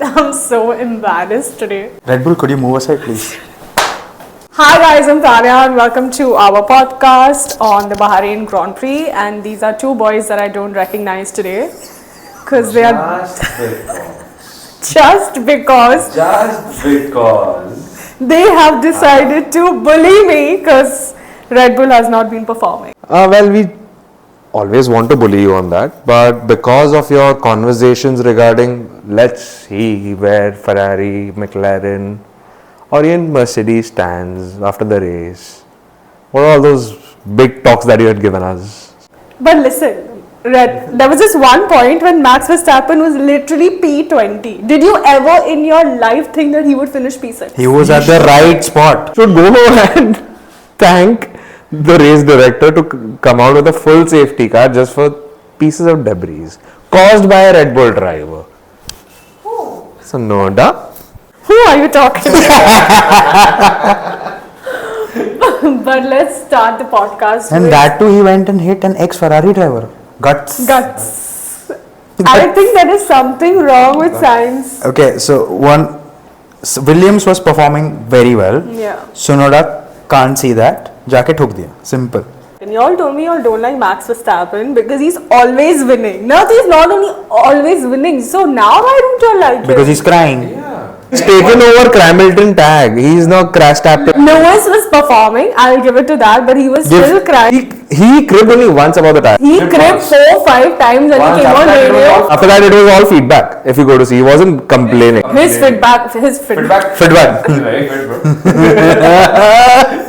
I'm so embarrassed today. Red Bull, could you move aside, please? Hi guys, I'm Tanya and welcome to our podcast on the Bahrain Grand Prix. And these are two boys that I don't recognize today because they are just because they have decided to bully me because Red Bull has not been performing. Well, we always want to bully you on that, but because of your conversations regarding, let's see where Ferrari, McLaren, or even Mercedes stands after the race, what are all those big talks that you had given us? But listen, there was this one point when Max Verstappen was literally P20. Did you ever in your life think that he would finish P6? He was at the right spot. Should go and thank the race director to come out with a full safety car just for pieces of debris caused by a Red Bull driver. Oh. So, Noda. Who are you talking to? But let's start the podcast. And that too, he went and hit an ex-Ferrari driver. Guts. I think there is something wrong with science. Okay, so Williams was performing very well. Yeah. Tsunoda can't see that. Jaake thuk diya. Simple. And y'all told me y'all don't like Max Verstappen because he's always winning. Now he's not only always winning, so now why don't you like him? Because he's crying. He's taken over Hamilton tag. He's now crash tapped. Lewis was performing, I'll give it to that, but he was still crying. He cribbed only once about the tire. He cribbed 4-5 times when he came on radio. After that, it was all feedback. If you go to see, he wasn't complaining. His feedback. Feedback.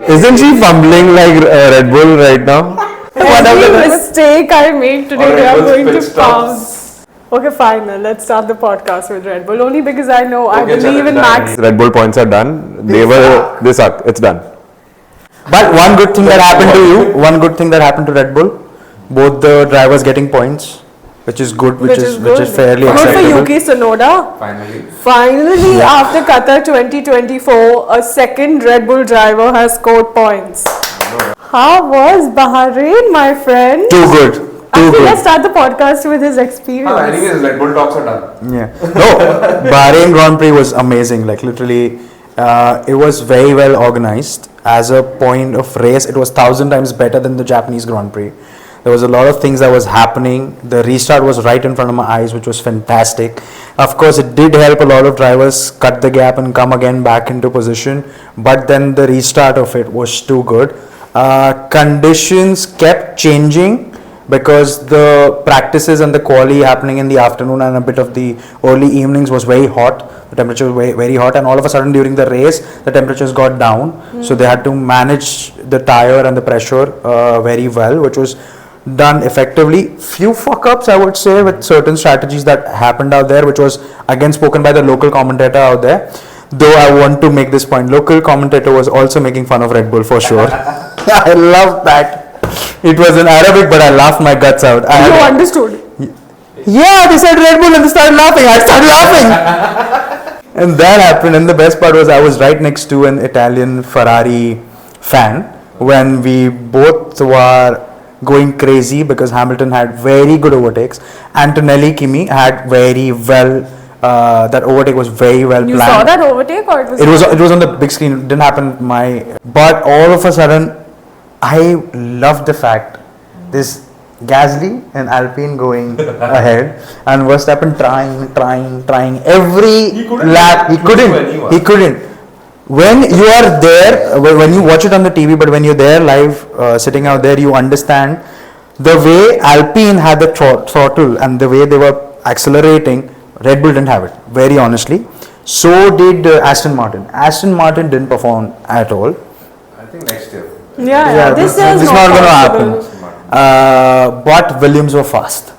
Isn't she fumbling like Red Bull right now? Every mistake I make today, they are going to pounce. Okay, fine then. Let's start the podcast with Red Bull. Only because I believe in Max. Red Bull points are done. They suck. It's done. But one good thing that happened to you, one good thing that happened to Red Bull, both the drivers getting points, which is good, which is fairly acceptable. Good for Yuki Tsunoda. Finally, after Qatar 2024, a second Red Bull driver has scored points. How was Bahrain, my friend? Too good. Let's start the podcast with his experience. I think his Red Bull talks are done. Yeah. No, Bahrain Grand Prix was amazing. Like literally, it was very well organized. As a point of race, it was 1,000 times better than the Japanese Grand Prix. There was a lot of things that was happening. The restart was right in front of my eyes, which was fantastic. Of course, it did help a lot of drivers cut the gap and come again back into position. But then the restart of it was too good. Conditions kept changing because the practices and the quali happening in the afternoon and a bit of the early evenings was very hot. The temperature was very hot, and all of a sudden during the race, the temperatures got down. So they had to manage the tire and the pressure very well, which was done effectively. Few fuck-ups, I would say, with certain strategies that happened out there, which was again spoken by the local commentator out there. Though I want to make this point, local commentator was also making fun of Red Bull for sure. I love that. It was in Arabic, but I laughed my guts out. You understood? Yeah, they said Red Bull and they started laughing. I started laughing. And that happened. And the best part was I was right next to an Italian Ferrari fan when we both were going crazy because Hamilton had very good overtakes. Antonelli Kimi had very well. That overtake was very well planned. You saw that overtake, or it was on the big screen. It didn't happen. But all of a sudden, I loved the fact this Gasly and Alpine going ahead and Verstappen trying every lap. He couldn't. When you are there, when you watch it on the TV, but when you're there live, sitting out there, you understand the way Alpine had the throttle and the way they were accelerating. Red Bull didn't have it, very honestly. So did Aston Martin. Aston Martin didn't perform at all. I think next year. Yeah, this is not going to happen. But Williams were fast.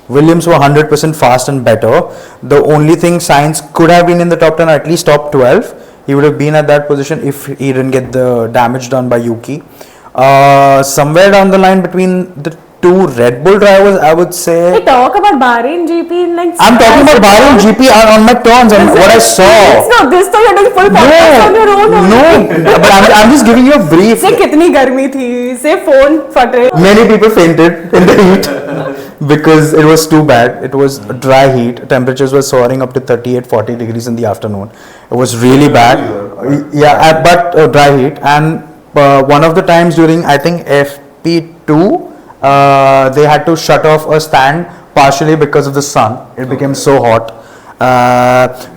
Williams were 100% fast and better. The only thing Sainz could have been in the top 10 or at least top 12. He would have been at that position if he didn't get the damage done by Yuki. Somewhere down the line between the two Red Bull drivers, I would say. Hey, talk about Bahrain GP in like. I'm talking about Bahrain GP on my turns and what I saw. No, this time you're doing full podcast on your own. No, but I'm just giving you a brief. Say कितनी गर्मी थी, say phone फट रहे. Many people fainted in the heat. because it was too bad. It was dry heat. Temperatures were soaring up to 38, 40 degrees in the afternoon. It was really bad. But dry heat. And one of the times during, I think, FP2, they had to shut off a stand partially because of the sun. It became so hot.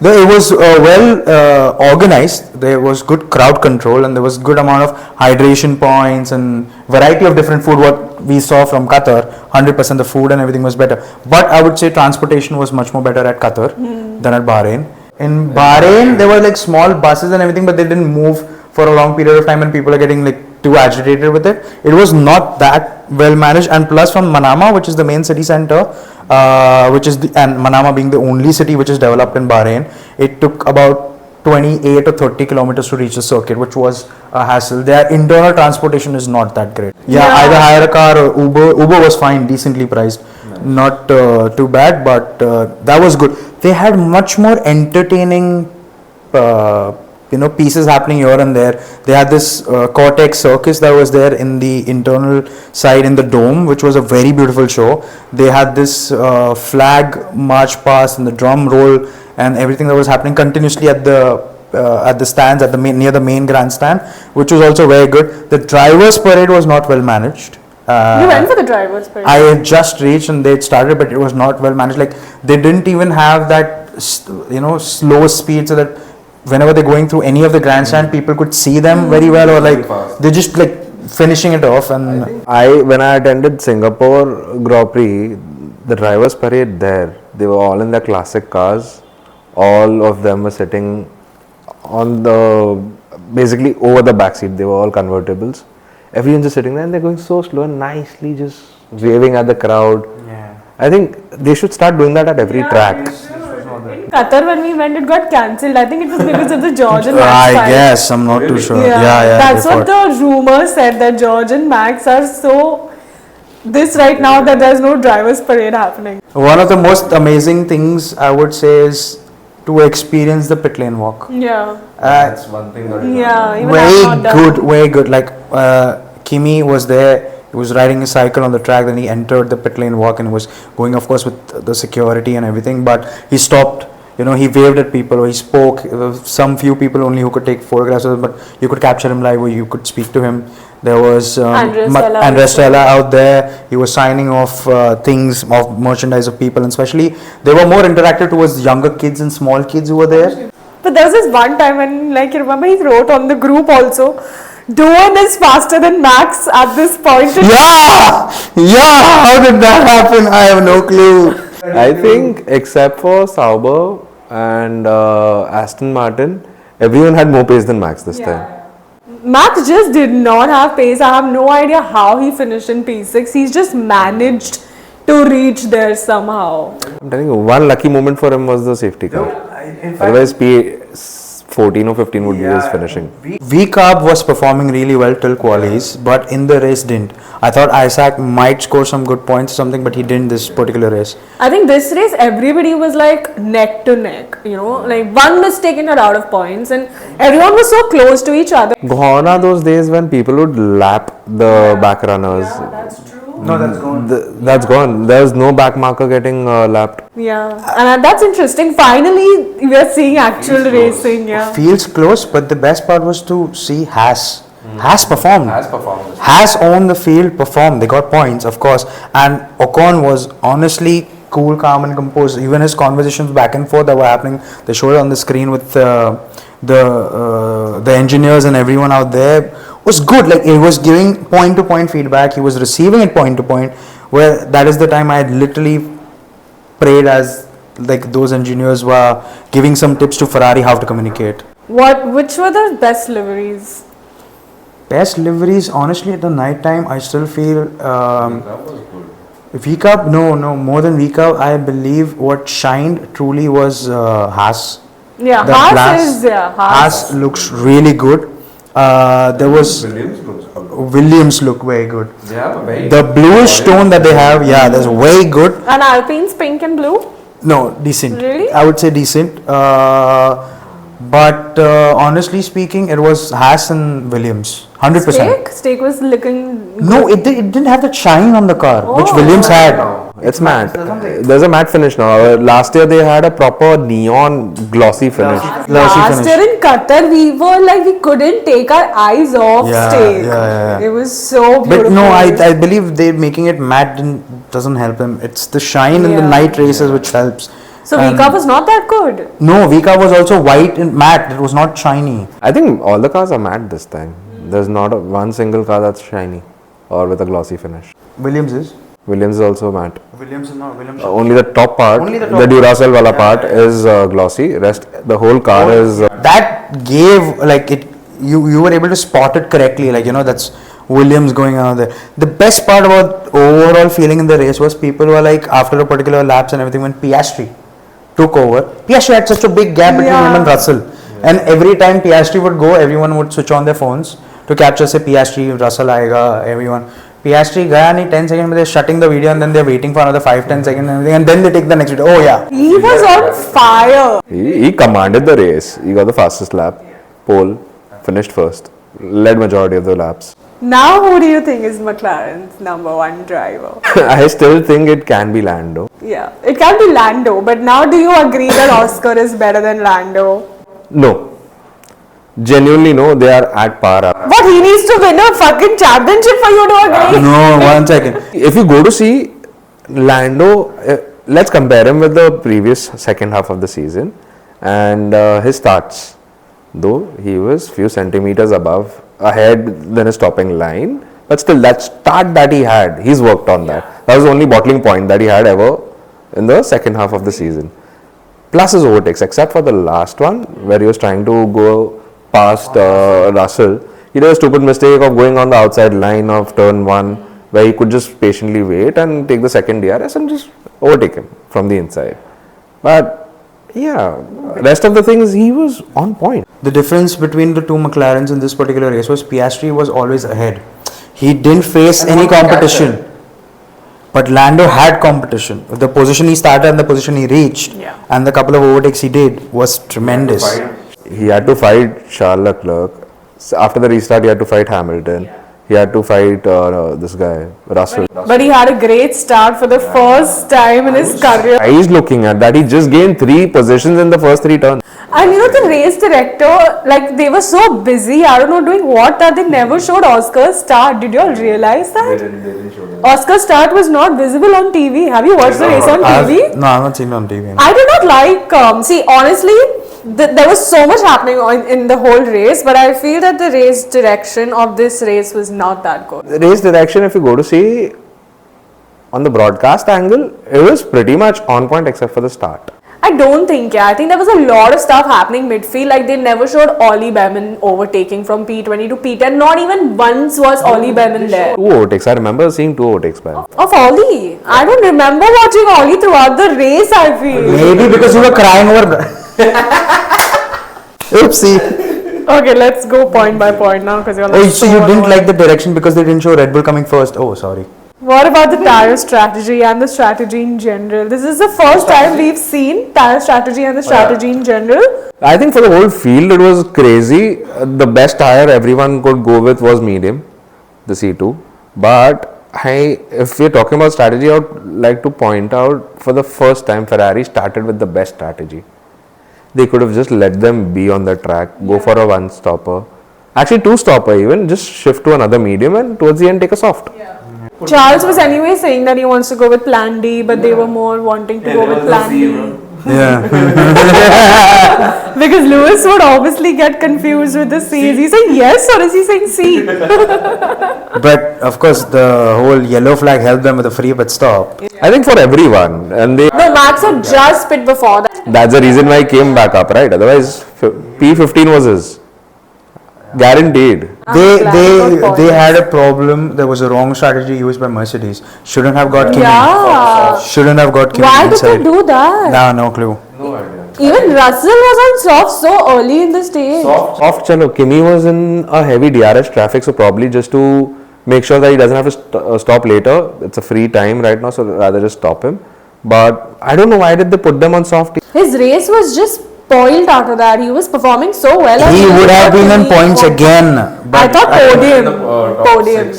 Though it was organized, there was good crowd control and there was good amount of hydration points and variety of different food. What we saw from Qatar, 100% the food and everything was better. But I would say transportation was much more better at Qatar than at Bahrain. In Bahrain, there were like small buses and everything, but they didn't move for a long period of time and people are getting like too agitated with it. It was not that well managed, and plus from Manama, which is the main city center, and Manama being the only city which is developed in Bahrain, it took about 28 or 30 kilometers to reach the circuit, which was a hassle. Their internal transportation is not that great. Either hire a car or Uber. Uber was fine, decently priced, not too bad, but that was good. They had much more entertaining pieces happening here and there. They had this Cortex circus that was there in the internal side in the dome, which was a very beautiful show. They had this flag march past and the drum roll and everything that was happening continuously at the stands near the main grandstand, which was also very good. The drivers' parade was not well managed. You went for the drivers' parade? I had just reached and they had started, but it was not well managed. Like they didn't even have that slow speed so that whenever they're going through any of the grandstand, people could see them very well, or like they're just like finishing it off. And when I attended Singapore Grand Prix, the drivers' parade there, they were all in their classic cars. All of them were sitting on basically over the back seat. They were all convertibles. Everyone's just sitting there and they're going so slow and nicely just waving at the crowd. Yeah. I think they should start doing that at every track. In Qatar, when we went, it got cancelled. I think it was because of the George and Max fight. I guess, I'm not too sure. Yeah, that's what the rumor said, that George and Max are so right now that there's no driver's parade happening. One of the most amazing things I would say is to experience the pit lane walk. Yeah. That's one thing that very good. Like Kimi was there. He was riding a cycle on the track, then he entered the pit lane walk and was going, of course, with the security and everything, but he stopped, he waved at people, or he spoke. There were some few people only who could take photographs of him, but you could capture him live or you could speak to him. There was Andrea Stella out there. He was signing off things, of merchandise of people, and especially they were more interactive towards younger kids and small kids who were there. But there was this one time when, like, you remember, he wrote on the group also, Doan is faster than Max at this point. Yeah! How did that happen? I have no clue. I think except for Sauber and Aston Martin, everyone had more pace than Max this time. Max just did not have pace. I have no idea how he finished in P6. He's just managed to reach there somehow. I'm telling you, one lucky moment for him was the safety car. Otherwise, P14 or 15 would be his finishing. VCARB was performing really well till qualies, but in the race didn't. I thought Isaac might score some good points or something, but he didn't this particular race. I think this race everybody was like neck to neck, like one mistake and you're out of points, and everyone was so close to each other. Gone are those days when people would lap the back runners. Yeah, that's true. No, that's gone. That's gone. There's no back marker getting lapped. Yeah, and that's interesting. Finally, we are seeing actual racing. Yeah, feels close, but the best part was to see Haas. Haas performed. Haas owned the field, performed. They got points, of course. And Ocon was honestly cool, calm, and composed. Even his conversations back and forth that were happening, they showed it on the screen with the engineers and everyone out there. Was good. Like, it was giving point to point feedback. He was receiving it point to point. Where that is the time I had literally prayed as like those engineers were giving some tips to Ferrari how to communicate. Which were the best liveries? Best liveries, honestly, at the night time, I still feel VCARB, no, more than VCARB, I believe what shined truly was Haas. Yeah, Haas looks really good. There was Williams look very good. Yeah, the bluish tone that they have, that's very good. And Alpine's pink and blue? No, decent. Really? I would say decent. But honestly speaking, it was Haas and Williams, 100%. Steak was looking good. No, it didn't have that shine on the car, which Williams had. It's matte. There's a matte finish now. Last year they had a proper neon glossy finish. Last year in Qatar, we were like, we couldn't take our eyes off steak. It was so beautiful. But no, I believe they're making it matte doesn't help them. It's the shine in the night races which helps. So Vika was not that good. No, Vika was also white and matte. It was not shiny. I think all the cars are matte this time. There's not one single car that's shiny or with a glossy finish. Williams is also matte. Williams is not. Williams. Only the top part, the Duracell wala part is glossy. Rest, the whole car is. That gave like it. You were able to spot it correctly. Like that's Williams going out there. The best part about overall feeling in the race was people were like after a particular laps and everything when Piastri took over. Piastri had such a big gap between him and Russell, and every time Piastri would go, everyone would switch on their phones to capture say Piastri, Russell aayega, everyone. Piastri gaya nahi 10 seconds, but they're shutting the video and then they're waiting for another 5-10 seconds and everything, and then they take the next video. Oh yeah. He was on fire. He commanded the race. He got the fastest lap, pole, finished first, led majority of the laps. Now who do you think is McLaren's number one driver? I still think it can be Lando. Yeah, it can be Lando, but now do you agree that Oscar is better than Lando? No. Genuinely no, they are at par. What, he needs to win a fucking championship for you to agree? No, 1 second. If you go to see Lando, let's compare him with the previous second half of the season and his starts. Though he was few centimeters ahead than his stopping line, but still that start that he had, he's worked on that. That was the only bottling point that he had ever in the second half of the season. Plus his overtakes, except for the last one where he was trying to go past Russell. He did a stupid mistake of going on the outside line of turn 1 where he could just patiently wait and take the second DRS and just overtake him from the inside. But yeah, rest of the things he was on point. The difference between the two McLarens in this particular race was Piastri was always ahead. He didn't face any competition. But Lando had competition. The position he started and the position he reached and the couple of overtakes he did was tremendous. He had to fight Charles Leclerc. After the restart, he had to fight Hamilton. He had to fight this guy, Russell. But he had a great start for the first time in his career. He's looking at that. He just gained 3 positions in the first 3 turns. And the race director, like they were so busy, I don't know, doing what, that they never showed Oscar's start. Did you all realize that? They didn't show that. Oscar's start was not visible on TV. Have you watched the race on TV? No, I've not seen it on TV. I did not like, see, honestly, there was so much happening in the whole race, but I feel that the race direction of this race was not that good. The race direction, if you go to see on the broadcast angle, it was pretty much on point except for the start. I don't think, I think there was a lot of stuff happening midfield, like they never showed Ollie Behrman overtaking from P20 to P10, not even once was Ollie Behrman there. 2 overtakes, I remember seeing 2 overtakes by him. Of Ollie? I don't remember watching Ollie throughout the race, I feel. Maybe because you were crying over... Oopsie. Okay, let's go point by point now because you're like Oh, so you didn't like the direction because they didn't show Red Bull coming first. Oh, sorry. What about the tire strategy and the strategy in general? This is the first time we've seen tire strategy and the strategy in general. I think for the whole field it was crazy. The best tire everyone could go with was medium, the C2. But if we're talking about strategy, I would like to point out for the first time Ferrari started with the best strategy. They could have just let them be on the track, go for a 1-stopper. Actually 2-stopper even, just shift to another medium and towards the end take a soft. Charles was anyway saying that he wants to go with plan D, but they were more wanting to go with plan B. Yeah. Because Lewis would obviously get confused with the C. Is he saying yes or is he saying C? But of course the whole yellow flag helped them with a free pit stop. I think for everyone. And No, Max had just pit before that. That's the reason why he came back up, right? Otherwise P15 was his. Guaranteed. They had a problem. There was a wrong strategy used by Mercedes. Shouldn't have got Kimi. Yeah. Shouldn't have got Kimi Why inside. did they do that? Nah, no clue. Even Russell was on soft so early in the stage. Soft chalo. Kimi was in a heavy DRS traffic, so probably just to make sure that he doesn't have to stop later. It's a free time right now, so rather just stop him. But I don't know why did they put them on soft. His race was just spoiled after that. He was performing so well. He would have been in points again. I thought podium.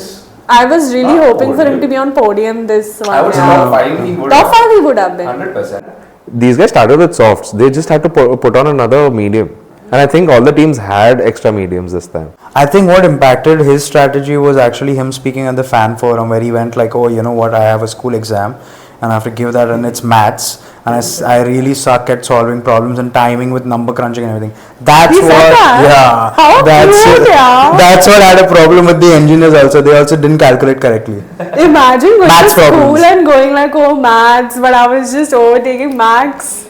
I was really hoping for him to be on podium this one. I was top 5. He would. Top 5 he would have been. 100%. These guys started with softs. They just had to put on another medium. And I think all the teams had extra mediums this time. I think what impacted his strategy was actually him speaking at the fan forum where he went like, oh, you know what, I have a school exam and I have to give that and it's maths and I really suck at solving problems and timing with number crunching and everything. That's He said what, that? yeah. How cute, yeah. That's what had a problem with the engineers also. They also didn't calculate correctly. Imagine going Maths to school problems. and going like, oh, maths, but I was just overtaking maths.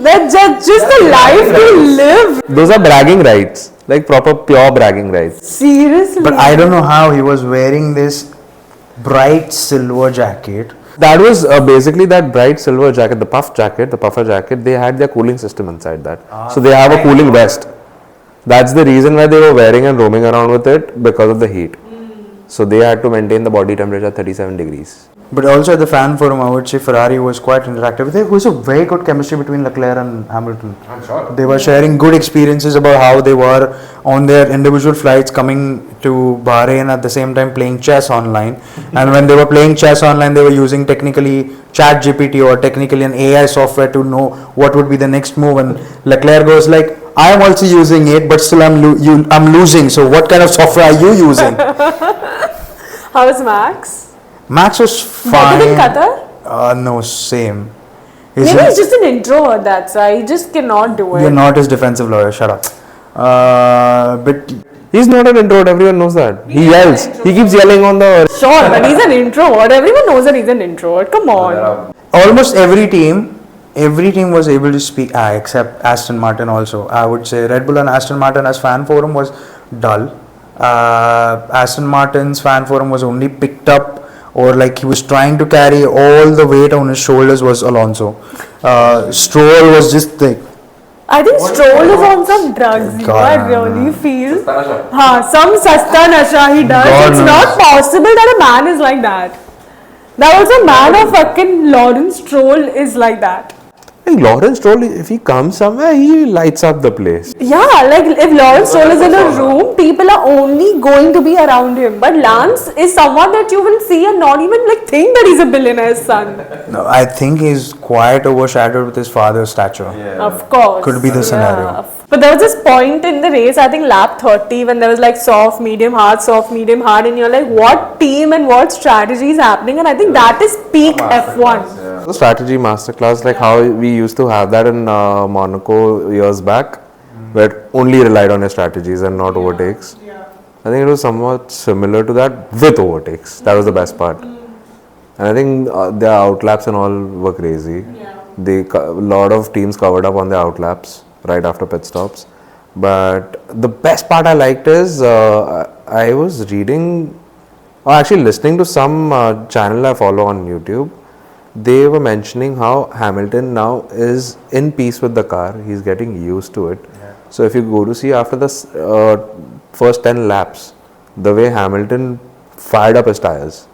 That's just the life to live. Those are bragging rights. Like proper pure bragging rights. Seriously. But I don't know how he was wearing this bright silver jacket. That was basically that bright silver jacket, the puffer jacket. They had their cooling system inside that. So they have a cooling vest. That's the reason why they were wearing and roaming around with it, because of the heat. So they had to maintain the body temperature at 37 degrees. But also at the fan forum, I would say Ferrari was quite interactive. There was a very good chemistry between Leclerc and Hamilton. I'm sure. They were sharing good experiences about how they were on their individual flights coming to Bahrain at the same time playing chess online. And when they were playing chess online, they were using technically ChatGPT or technically an AI software to know what would be the next move. And Leclerc goes like, I am also using it, but still I'm losing. So what kind of software are you using? How was Max? Max was fine. Better than Qatar? No, same. Maybe he's just an introvert, that's why. He just cannot do it. You're not his defensive lawyer, shut up. But He's not an introvert, everyone knows that. He yells. He keeps yelling on the... Sure, but he's an introvert. Everyone knows that he's an introvert. Come on. almost every team was able to speak, except Aston Martin also. I would say Red Bull and Aston Martin as fan forum was dull. Aston Martin's fan forum was only picked up, or like he was trying to carry all the weight on his shoulders was Alonso. Stroll was just like, I think Stroll is on some drugs, I really feel. Some sasta nasha he does. God It's knows. not possible that a man is like that. That was a man of fucking Lawrence Stroll is like that. And Lawrence Stroll, if he comes somewhere, he lights up the place. Yeah, like if Lawrence Stroll is in a room, people are only going to be around him. But Lance is someone that you will see and not even like think that he's a billionaire's son. no, I think he's quite overshadowed with his father's stature. Of course. Could be the scenario. But there was this point in the race, I think lap 30, when there was like soft, medium, hard, and you're like, what team and what strategy is happening? And I think that is peak F1. The strategy masterclass, like how we used to have that in Monaco years back, where it only relied on your strategies and not overtakes. I think it was somewhat similar to that with overtakes. That was the best part. And I think their outlaps and all were crazy. A lot of teams covered up on their outlaps right after pit stops. But the best part I liked is I was reading, or actually listening to some channel I follow on YouTube. They were mentioning how Hamilton now is in peace with the car. He's getting used to it. So if you go to see after the first 10 laps, the way Hamilton fired up his tires,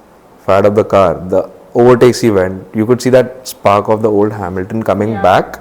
fired up the car, the overtakes he went, you could see that spark of the old Hamilton coming back.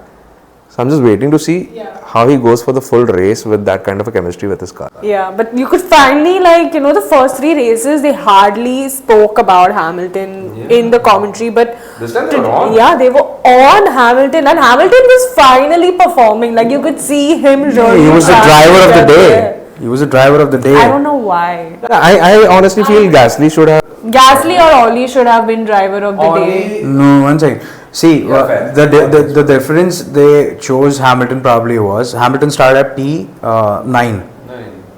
So I'm just waiting to see how he goes for the full race with that kind of a chemistry with his car. Yeah, but you could finally, like, you know, the first 3 races, they hardly spoke about Hamilton in the commentary. But This time they were on. Yeah, they were on Hamilton, and Hamilton was finally performing. Like, you could see him really. He was the trying driver to of the get day. there. He was the driver of the day. I don't know why. I honestly feel Gasly should have. Gasly or Ollie should have been driver of the day. No, one second. See, fair. the difference they chose Hamilton probably was Hamilton started at P9,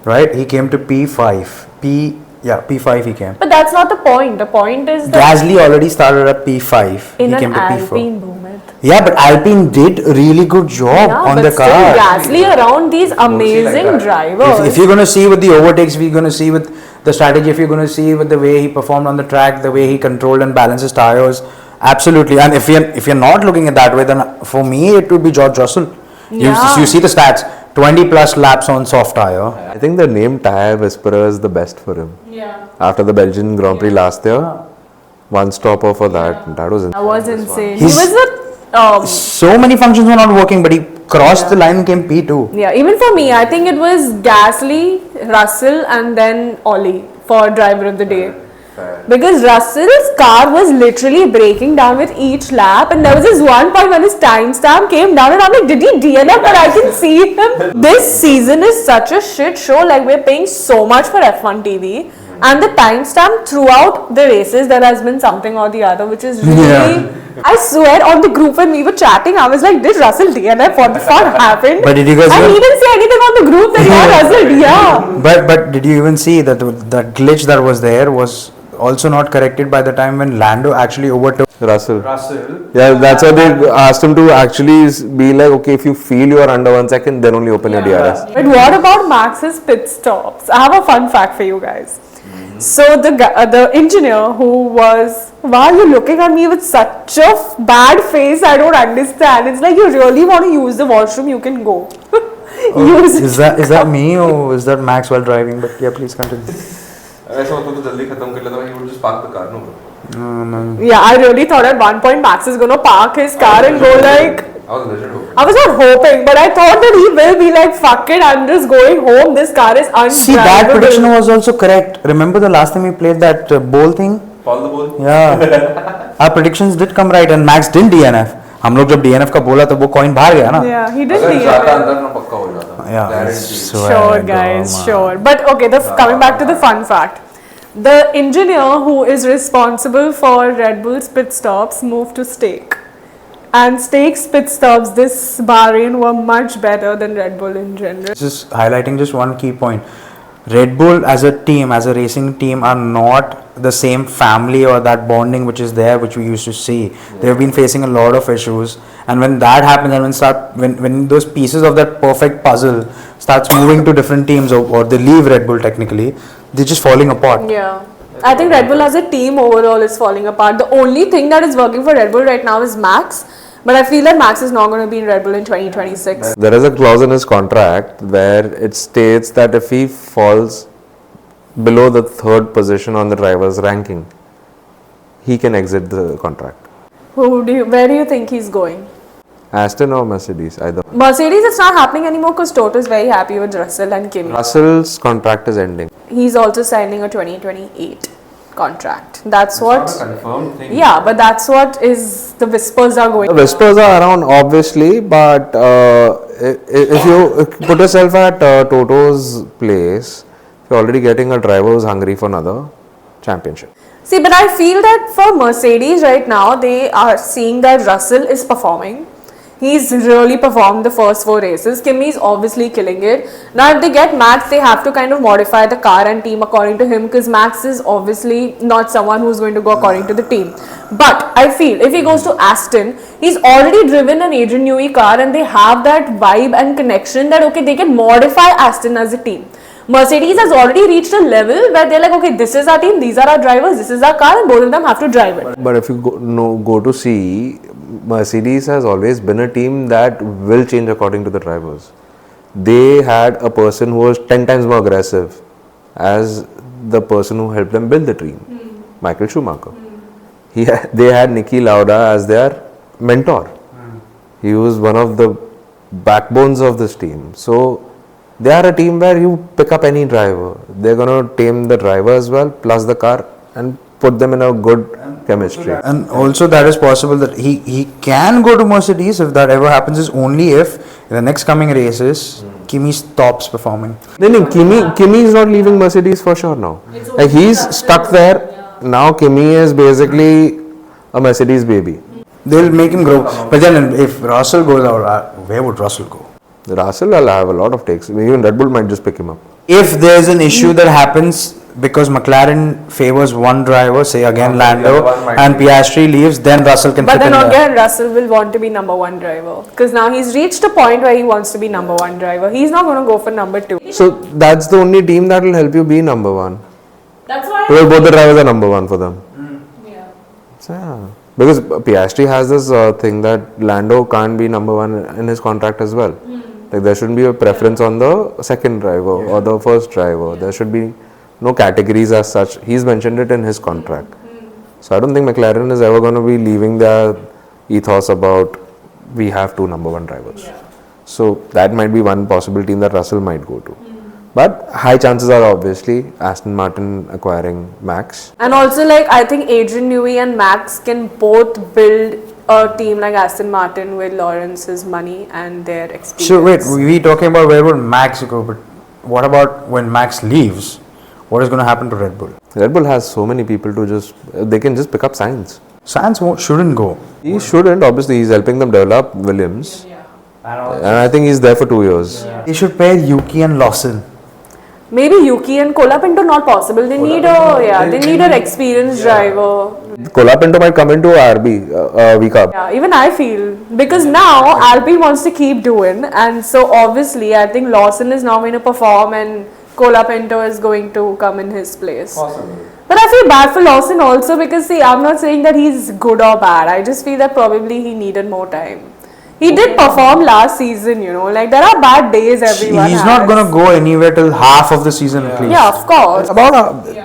right? He came to P5. P5 he came. But that's not the point. The point is that Gasly already started at P5. in he an came to P4. Alpine moment. Yeah, but Alpine did really good job Yeah, on but the still car. Gasly around these amazing that. drivers. If you're going to see with the overtakes, if you're going to see with the strategy, if you're going to see with the way he performed on the track, the way he controlled and balanced his tires, absolutely. And if you're not looking at that way, then for me it would be George Russell. Yeah. You see the stats, 20 plus laps on soft tire. I think the name Tire Whisperer is the best for him. Yeah. After the Belgian Grand Prix last year, one stopper for that. That was That was insane. He He's- was the So many functions were not working, but he crossed the line and came P2. yeah, even for me, I think it was Gasly, Russell, and then Ollie for driver of the day. Because Russell's car was literally breaking down with each lap, and there was this one point when his timestamp came down, and I'm like, did he DNF? But I can see him. This season is such a shit show. Like, we're paying so much for F1 TV, and the timestamp throughout the races, there has been something or the other, which is really. I swear, on the group when we were chatting, I was like, did Russell DNF? What the fuck happened? But did you guys? I didn't say anything on the group that Russell, yeah. But did you even see that the glitch that was there was also not corrected by the time when Lando actually overtook Russell. Yeah, that's why they asked him to actually be like, okay, if you feel you are under 1 second, then only open your DRS. But what about Max's pit stops? I have a fun fact for you guys. So the engineer who was, why are you looking at me with such a bad face? I don't understand. It's like, you really want to use the washroom, you can go. Use it. Is that me or is that Max while driving? But yeah, please continue. ऐसा होता तो जल्दी खत्म कर लेता, he would just park the car, no? Yeah, I really thought at one point Max is going to park his car and go like. I was legit hoping. I was not hoping, but I thought that he will be like, fuck it, I'm just going home. This car is undrivable. See, that prediction was also correct. Remember the last time we played that bowl thing? Paul the ball? Yeah. Our predictions did come right and Max didn't DNF. हम लोग जब DNF का बोला तो वो coin बाहर गया ना? Yeah, he did अगर जाता DNF. अंदर ना पक्का हो जाता. Yeah. Guaranteed. Sure, guys, sure. But okay, coming back to the fun fact. The engineer who is responsible for Red Bull's pit stops moved to Stake. And Stake's pit stops this Bahrain were much better than Red Bull in general. Just highlighting just one key point. Red Bull as a team, as a racing team, are not the same family or that bonding which is there, which we used to see. They've been facing a lot of issues, and when that happens, and when those pieces of that perfect puzzle starts moving to different teams, or they leave Red Bull technically, they're just falling apart. Yeah. I think Red Bull as a team overall is falling apart. The only thing that is working for Red Bull right now is Max. But I feel that Max is not going to be in Red Bull in 2026. There is a clause in his contract where it states that if he falls below the third position on the driver's ranking, he can exit the contract. Where do you think he's going? Aston or Mercedes, either. Mercedes, it's not happening anymore because Toto is very happy with Russell and Kimi. Russell's contract is ending. He's also signing a 2028 contract. That's what. It's not a confirmed thing. Yeah, but that's what is the whispers are going. The whispers are around, obviously, but if you put yourself at Toto's place, you're already getting a driver who's hungry for another championship. See, but I feel that for Mercedes right now, they are seeing that Russell is performing. He's really performed the first 4 races. Kimi is obviously killing it. Now, if they get Max, they have to kind of modify the car and team according to him, because Max is obviously not someone who's going to go according to the team. But I feel if he goes to Aston, he's already driven an Adrian Newey car and they have that vibe and connection that, okay, they can modify Aston as a team. Mercedes has already reached a level where they're like, okay, this is our team, these are our drivers, this is our car, and both of them have to drive it. But if you go to see, Mercedes has always been a team that will change according to the drivers. They had a person who was 10 times more aggressive as the person who helped them build the team, Michael Schumacher. They had Niki Lauda as their mentor. He was one of the backbones of this team. So they are a team where you pick up any driver. They're going to tame the driver as well, plus the car, and put them in a good chemistry. And also that is possible that he can go to Mercedes if that ever happens, is only if in the next coming races Kimi stops performing. Kimi is not leaving Mercedes for sure now. Like, he's stuck there. Now Kimi is basically a Mercedes baby. They'll make him grow. But then if Russell goes out, where would Russell go? Russell will have a lot of takes. Even Red Bull might just pick him up. If there's an issue that happens because McLaren favors one driver, say again Lando, and Piastri leaves, then Russell can But fit then in there. again, Russell will want to be number 1 driver, because now he's reached a point where he wants to be number 1 driver. He's not going to go for number 2. So that's the only team that will help you be number 1. That's why. Because both the drivers are number 1 for them. Yeah. So, yeah. Because Piastri has this thing that Lando can't be number 1 in his contract as well. Like, there shouldn't be a preference on the second driver or the first driver. There should be no categories as such. He's mentioned it in his contract. So I don't think McLaren is ever going to be leaving their ethos about we have 2 number 1 drivers. So that might be one possible team that Russell might go to. But high chances are obviously Aston Martin acquiring Max. And also, like, I think Adrian Newey and Max can both build a team like Aston Martin with Lawrence's money and their experience. So wait, we talking about where would Max go, but what about when Max leaves? What is going to happen to Red Bull? Red Bull has so many people to they can just pick up Sainz. Sainz shouldn't go. He shouldn't, obviously he's helping them develop Williams. And I think he's there for 2 years. They should pair Yuki and Lawson. Maybe Yuki and Colapinto not possible. They need an experienced driver. Colapinto might come into RB week up. Yeah, even I feel because now Alpine wants to keep doing, and so obviously I think Lawson is now going to perform and Colapinto is going to come in his place. Possible. But I feel bad for Lawson also because see, I'm not saying that he's good or bad. I just feel that probably he needed more time. He did perform last season, you know, like there are bad days everyone He's has. not going to go anywhere till half of the season at least. Yeah, of course.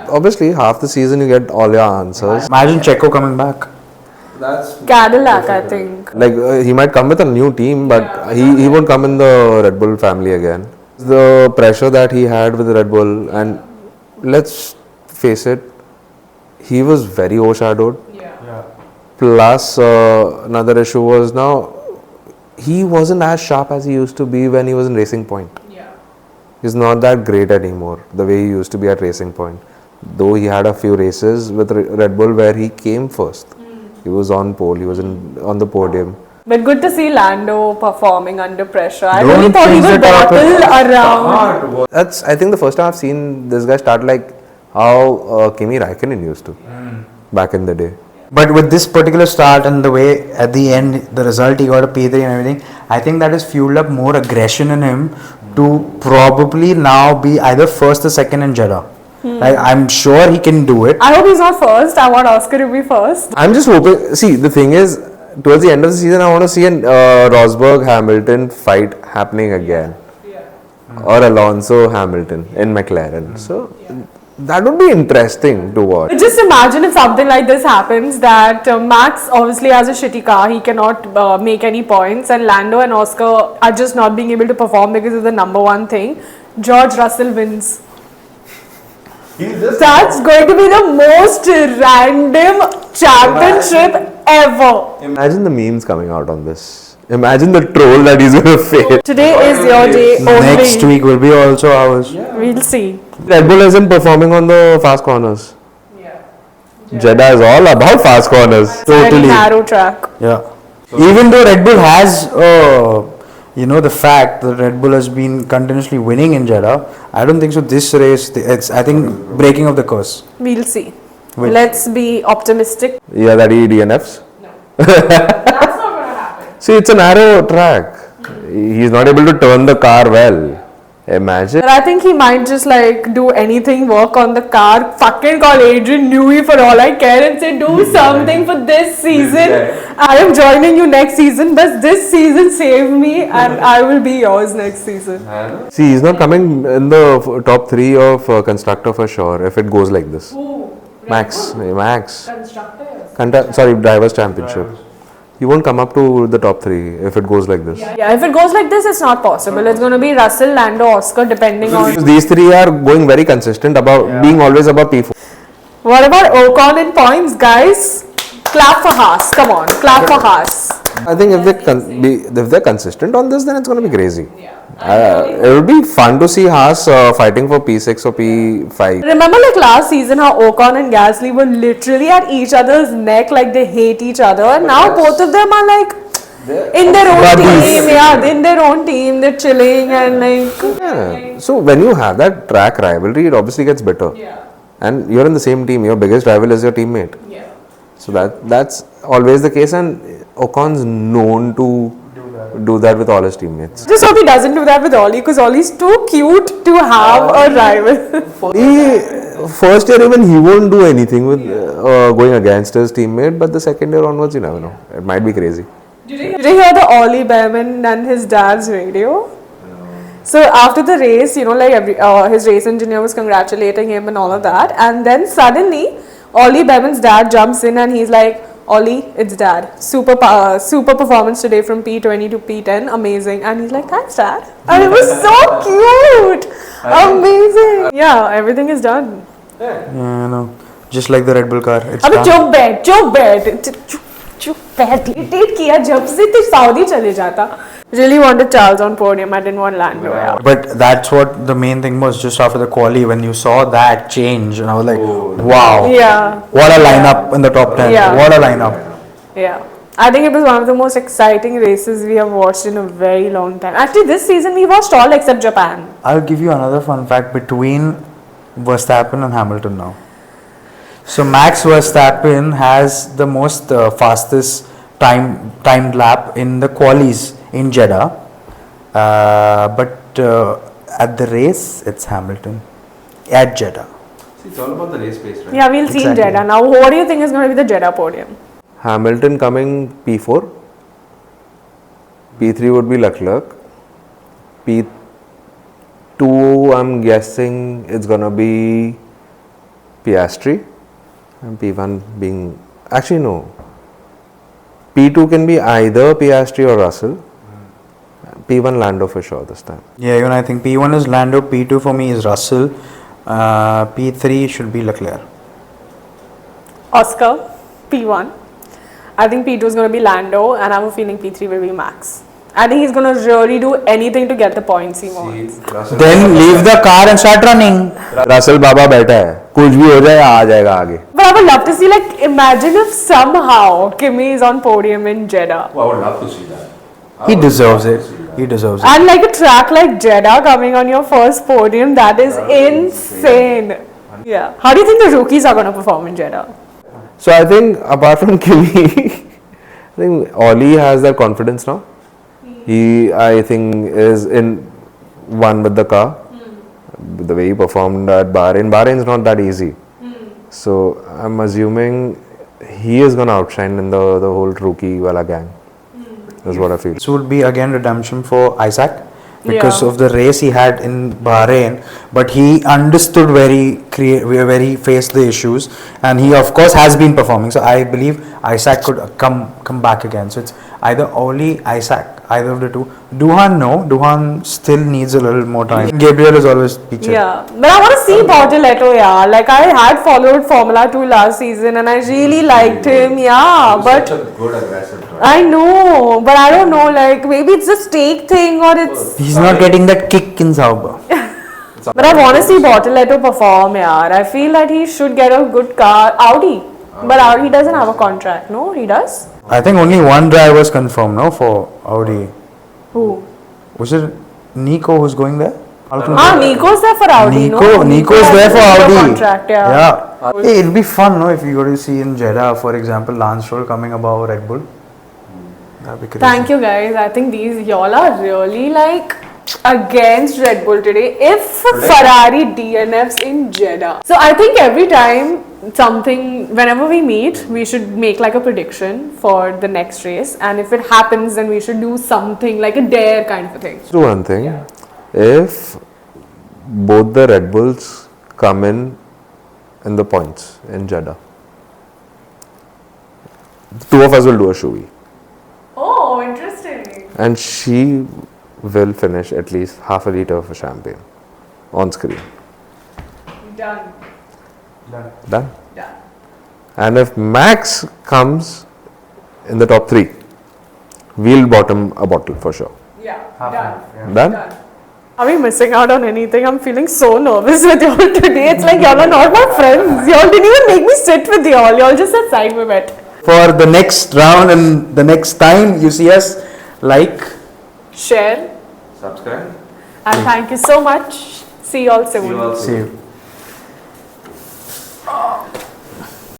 Obviously half the season you get all your answers. Imagine Checo coming back. That's Cadillac, I think. Like he might come with a new team, but he won't come in the Red Bull family again. The pressure that he had with Red Bull, and let's face it, he was very overshadowed. Plus another issue was now he wasn't as sharp as he used to be when he was in Racing Point. He's not that great anymore the way he used to be at Racing Point. Though he had a few races with Red Bull where he came first. He was on pole, he was on the podium. But good to see Lando performing under pressure. I The really only thought he things would that bottle around. That's, I think, the first time I've seen this guy start like how Kimi Raikkonen used to back in the day. But with this particular start and the way at the end, the result he got a P3 and everything, I think that has fueled up more aggression in him to probably now be either first or second in Jeddah. Like, I'm sure he can do it. I hope he's not first. I want Oscar to be first. I'm just hoping, see, the thing is, towards the end of the season, I want to see an Rosberg Hamilton fight happening again. Or Alonso Hamilton in McLaren. So, that would be interesting to watch. But just imagine if something like this happens that Max obviously has a shitty car. He cannot make any points. And Lando and Oscar are just not being able to perform because of the number one thing. George Russell wins. That's going to be the most random championship ever. Imagine the memes coming out on this. Imagine the troll that he's going to face. Today is your day only. Next week will be also ours. We'll see. Red Bull isn't performing on the fast corners. Jeddah is all about fast corners. Very Totally. narrow track. Yeah. Even though Red Bull has, the fact that Red Bull has been continuously winning in Jeddah, I don't think so. This race, it's, I think, breaking of the curse. We'll see. Which- Let's be optimistic. Yeah, that he DNFs. That's not going to happen. See, it's a narrow track. He's not able to turn the car well. Imagine. But I think he might just like do anything, work on the car, fucking call Adrian Newey for all I care and say do something for this season. I am joining you next season, but this season save me and I will be yours next season. See, he's not coming in the top 3 of constructor for sure if it goes like this. Max. Drivers' Championship. He won't come up to the top 3 if it goes like this. Yeah, if it goes like this, it's not possible. It's going to be Russell, Lando, Oscar, depending on. Because these 3 are going very consistent about being always above P4. What about Ocon in points, guys? Clap for Haas. Come on, clap for Haas. I think if they're consistent on this, then it's going to be crazy. It would be fun to see Haas fighting for P6 or P5. Remember like last season how Ocon and Gasly were literally at each other's neck like they hate each other, and now both of them are like in their own team. Yeah, in their own team, they're chilling and like. Yeah. So when you have that track rivalry, it obviously gets better. And you're in the same team. Your biggest rival is your teammate. So that's always the case, and Ocon's known to do that with all his teammates. Just hope he doesn't do that with Ollie because Ollie's too cute to have a rival. First year even he won't do anything with going against his teammate, but the second year onwards you never know. It might be crazy. Did you hear the Ollie Behrman and his dad's radio? So after the race, his race engineer was congratulating him and all of that, and then suddenly Ollie Behrman's dad jumps in and he's like, Ollie, it's dad. Super performance today from P20 to P10. Amazing. And he's like, thanks, dad. And it was so cute. Amazing. Yeah, everything is done. Yeah, I know. Just like the Red Bull car. It's अबे done. चुप बैठ irritate किया जब से तो Saudi चले जाता. Really wanted Charles on podium. I didn't want Lando. Yeah. But that's what the main thing was just after the quali when you saw that change and I was like, wow. Yeah. What a lineup in the top 10. Yeah. What a lineup. Yeah. I think it was one of the most exciting races we have watched in a very long time. Actually, this season we watched all except Japan. I'll give you another fun fact between Verstappen and Hamilton now. So Max Verstappen has the most fastest timed lap in the qualies in Jeddah, but at the race it's Hamilton at Jeddah. See, it's all about the race pace, right? Yeah, we'll see in Exactly. Jeddah. Now, what do you think is going to be the Jeddah podium? Hamilton coming P4. P3 would be Leclerc. P2, I'm guessing it's gonna be Piastri. And P1 being. Actually, no. P2 can be either Piastri or Russell. P1 Lando for sure this time. Yeah, even I think P1 is Lando, P2 for me is Russell, P3 should be Leclerc. Oscar, P1. I think P2 is going to be Lando, and I have a feeling P3 will be Max. I think he's going to really do anything to get the points he wants. Then leave the car and start running. Russell बाबा बैठा है कुछ भी हो जाए आ जाएगा आगे. But I would love to see, like, imagine if somehow Kimi is on podium in Jeddah. Oh, I would love to see that. He deserves it. He deserves it. And like a track like Jeddah coming on your first podium, that is insane. Yeah. How do you think the rookies are going to perform in Jeddah? So I think apart from Kimi, I think Ollie has that confidence now. He, I think, is in one with the car. The way he performed at Bahrain. Bahrain is not that easy. So I'm assuming he is going to outshine in the whole rookie wala gang. That's what I feel. This would be again redemption for Isaac because Yeah. of the race he had in Bahrain, but he understood where he faced the issues, and he of course has been performing. So I believe Isaac could come back again. So it's either Oli, Isaac, either of the two. Duhan, no. Duhan still needs a little more time. Gabriel is always featured. Yeah. But I want to see Bortoletto, yeah. Like, I had followed Formula 2 last season and I really liked him, yeah. But Such a good aggressive driver. I know, but I don't know, like, maybe it's a stake thing or it's... He's not getting that kick in Sauber. But I want to see Bortoletto perform, yeah. I feel that he should get a good car. Audi. But Audi doesn't have a contract, no? He does? I think only one driver is confirmed now for Audi. Who? Was it Nico who's going there? Nico's there for Audi, no? Nico is there for has a Audi. contract, yeah. Hey, it'll be fun, no? If you go to see in Jeddah, for example, Lance Stroll coming above Red Bull. That'd be crazy. Thank you guys. I think these y'all are really like against Red Bull today. If Ferrari DNFs in Jeddah. So I think every time whenever we meet, we should make like a prediction for the next race. And if it happens, then we should do something like a dare kind of a thing. Let's do one thing. If both the Red Bulls come in the points in Jeddah, the two of us will do a shoey. Oh, interesting. And she will finish at least half a litre of a champagne on screen. Done. Done? Done. And if Max comes in the top 3, we'll bottom a bottle for sure. Yeah. Done. Done? Done. Are we missing out on anything? I'm feeling so nervous with y'all today. It's like y'all are not my friends. Y'all didn't even make me sit with y'all. Y'all just said side me bet. For the next round and the next time you see us, like, Share. Subscribe. And thank you so much. See y'all soon. See you all see soon. you.